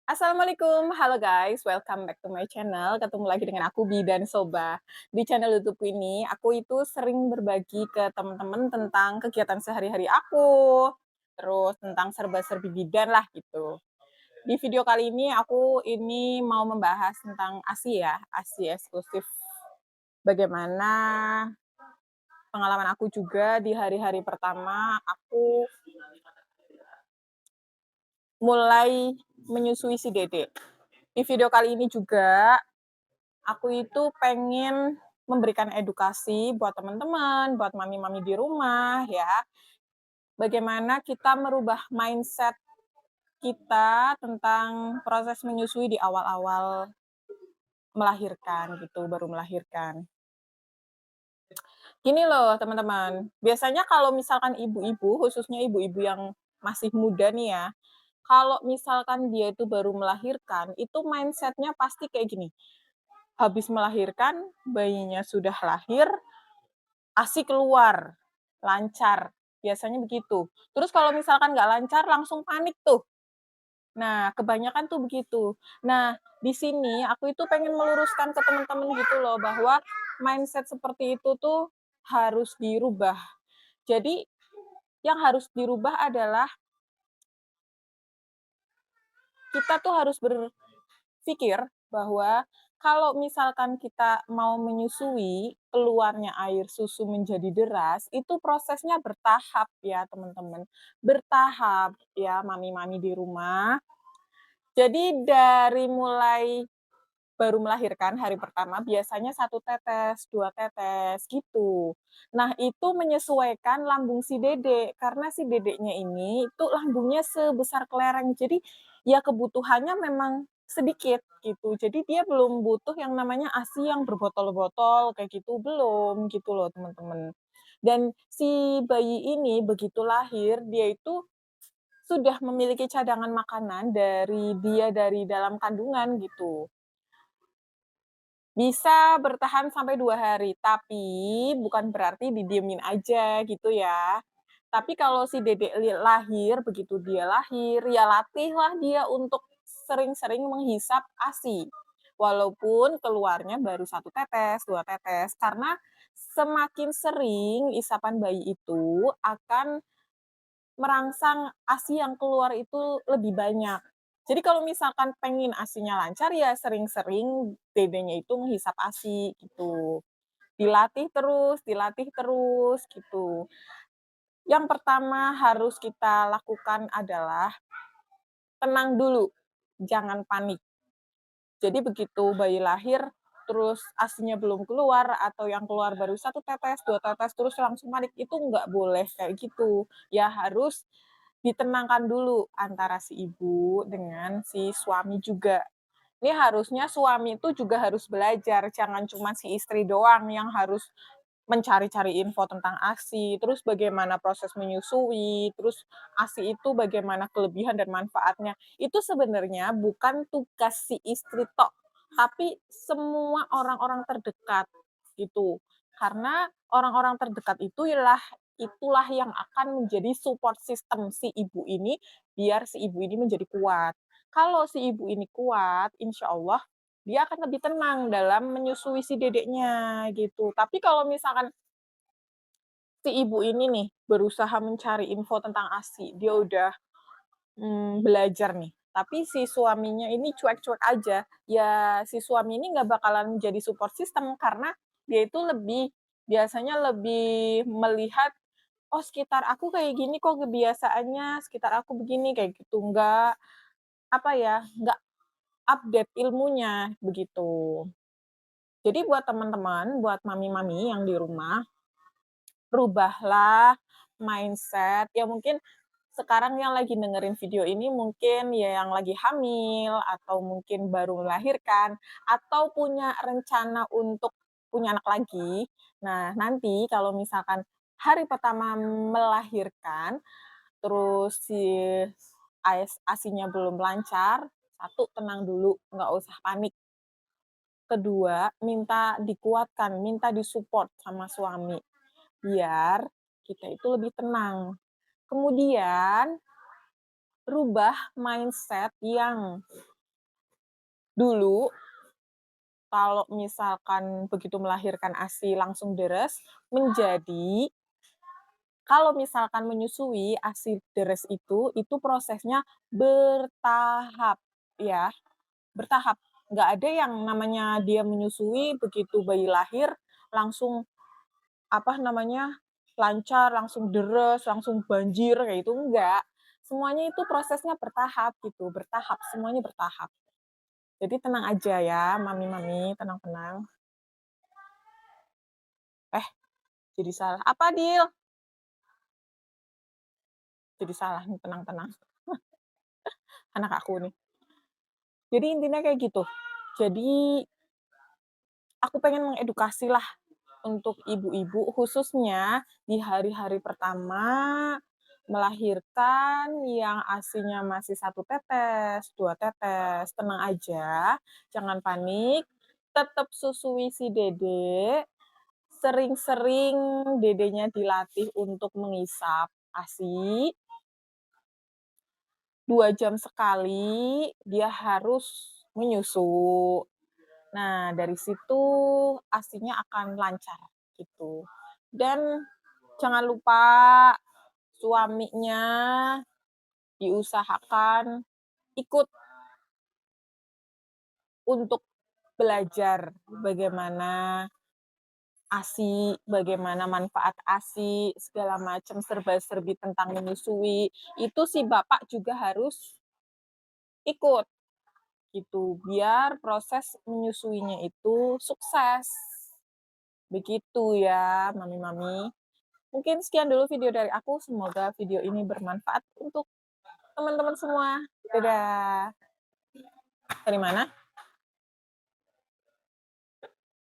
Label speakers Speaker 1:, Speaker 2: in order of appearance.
Speaker 1: Assalamualaikum, halo guys, welcome back to my channel. Ketemu lagi dengan aku Bi dan Soba. Di channel YouTube ini, aku itu sering berbagi ke teman-teman tentang kegiatan sehari-hari aku, terus tentang serba-serbi bidan lah gitu. Di video kali ini aku ini mau membahas tentang ASI ya, ASI eksklusif. Bagaimana pengalaman aku juga di hari-hari pertama aku mulai menyusui si Dede. Di video kali ini juga aku itu pengen memberikan edukasi buat teman-teman, buat mami-mami di rumah ya, bagaimana kita merubah mindset kita tentang proses menyusui di awal-awal melahirkan gitu, baru melahirkan. Gini loh teman-teman, biasanya kalau misalkan ibu-ibu, khususnya ibu-ibu yang masih muda nih ya, kalau misalkan dia itu baru melahirkan, itu mindsetnya pasti kayak gini, habis melahirkan, bayinya sudah lahir, ASI keluar, lancar, biasanya begitu. Terus kalau misalkan nggak lancar langsung panik tuh. Nah, kebanyakan tuh begitu. Nah, di sini aku itu pengen meluruskan ke teman-teman gitu loh, bahwa mindset seperti itu tuh harus dirubah. Jadi, yang harus dirubah adalah kita tuh harus berpikir bahwa kalau misalkan kita mau menyusui, keluarnya air susu menjadi deras, itu prosesnya bertahap ya teman-teman. Bertahap ya mami-mami di rumah. Jadi dari mulai baru melahirkan hari pertama biasanya satu tetes, 2 tetes, gitu. Nah, itu menyesuaikan lambung si Dede, karena si dedeknya ini itu lambungnya sebesar kelereng. Jadi, ya kebutuhannya memang sedikit, gitu. Jadi dia belum butuh yang namanya ASI yang berbotol-botol kayak gitu, belum, gitu loh teman-teman. Dan si bayi ini begitu lahir, dia itu sudah memiliki cadangan makanan dari dalam kandungan, gitu. Bisa bertahan sampai 2 hari, tapi bukan berarti didiemin aja gitu ya. Tapi kalau si dedek lahir, begitu dia lahir, ya latihlah dia untuk sering-sering menghisap ASI. Walaupun keluarnya baru satu tetes, 2 tetes, karena semakin sering isapan bayi itu akan merangsang ASI yang keluar itu lebih banyak. Jadi kalau misalkan pengen ASINya lancar, ya sering-sering dedenya itu menghisap ASI gitu. Dilatih terus gitu. Yang pertama harus kita lakukan adalah tenang dulu, jangan panik. Jadi begitu bayi lahir, terus ASINya belum keluar atau yang keluar baru satu tetes, 2 tetes, terus langsung panik, itu nggak boleh kayak gitu. Ya harus ditenangkan dulu antara si ibu dengan si suami juga. Ini harusnya suami itu juga harus belajar, jangan cuma si istri doang yang harus mencari-cari info tentang ASI, terus bagaimana proses menyusui, terus ASI itu bagaimana kelebihan dan manfaatnya. Itu sebenarnya bukan tugas si istri tok, tapi semua orang-orang terdekat gitu. Karena orang-orang terdekat itulah yang akan menjadi support system si ibu ini biar si ibu ini menjadi kuat. Kalau si ibu ini kuat, insya Allah dia akan lebih tenang dalam menyusui si dedeknya, gitu. Tapi kalau misalkan si ibu ini nih, berusaha mencari info tentang ASI, dia udah, belajar nih, tapi si suaminya ini cuek-cuek aja, ya si suami ini nggak bakalan jadi support system karena dia itu biasanya lebih melihat, "Oh, sekitar aku kayak gini kok kebiasaannya, sekitar aku begini," kayak gitu. Nggak update ilmunya, begitu. Jadi buat teman-teman, buat mami-mami yang di rumah, rubahlah mindset, ya mungkin sekarang yang lagi dengerin video ini mungkin ya yang lagi hamil, atau mungkin baru melahirkan, atau punya rencana untuk punya anak lagi. Nah, nanti kalau misalkan hari pertama melahirkan, terus si ASI-nya belum lancar, satu tenang dulu, nggak usah panik. Kedua, minta dikuatkan, minta di-support sama suami, biar kita itu lebih tenang. Kemudian, rubah mindset yang Dulu, kalau misalkan begitu melahirkan ASI langsung deres, menjadi kalau misalkan menyusui ASI deres itu prosesnya bertahap, ya, bertahap. Nggak ada yang namanya dia menyusui, begitu bayi lahir, langsung, apa namanya, lancar, langsung deres, langsung banjir, kayak itu, enggak. Semuanya itu prosesnya bertahap gitu, bertahap, semuanya bertahap. Jadi tenang aja ya, mami-mami, tenang-tenang. Eh, jadi salah. Apa, Dil? Jadi salah nih, tenang-tenang. Anak aku nih. Jadi intinya kayak gitu. Jadi aku pengen mengedukasi lah untuk ibu-ibu, khususnya di hari-hari pertama melahirkan yang ASINya masih 1 tetes, 2 tetes, tenang aja, jangan panik, tetap susui si Dede, sering-sering Dedenya dilatih untuk mengisap ASI, 2 jam sekali dia harus menyusu. Nah, dari situ ASINya akan lancar, gitu. Dan jangan lupa suaminya diusahakan ikut untuk belajar bagaimana ASI, bagaimana manfaat ASI, segala macam serba-serbi tentang menyusui, itu si bapak juga harus ikut, gitu, biar proses menyusuinya itu sukses. Begitu ya, mami-mami. Mungkin sekian dulu video dari aku, semoga video ini bermanfaat untuk teman-teman semua. Dadah. Dari mana?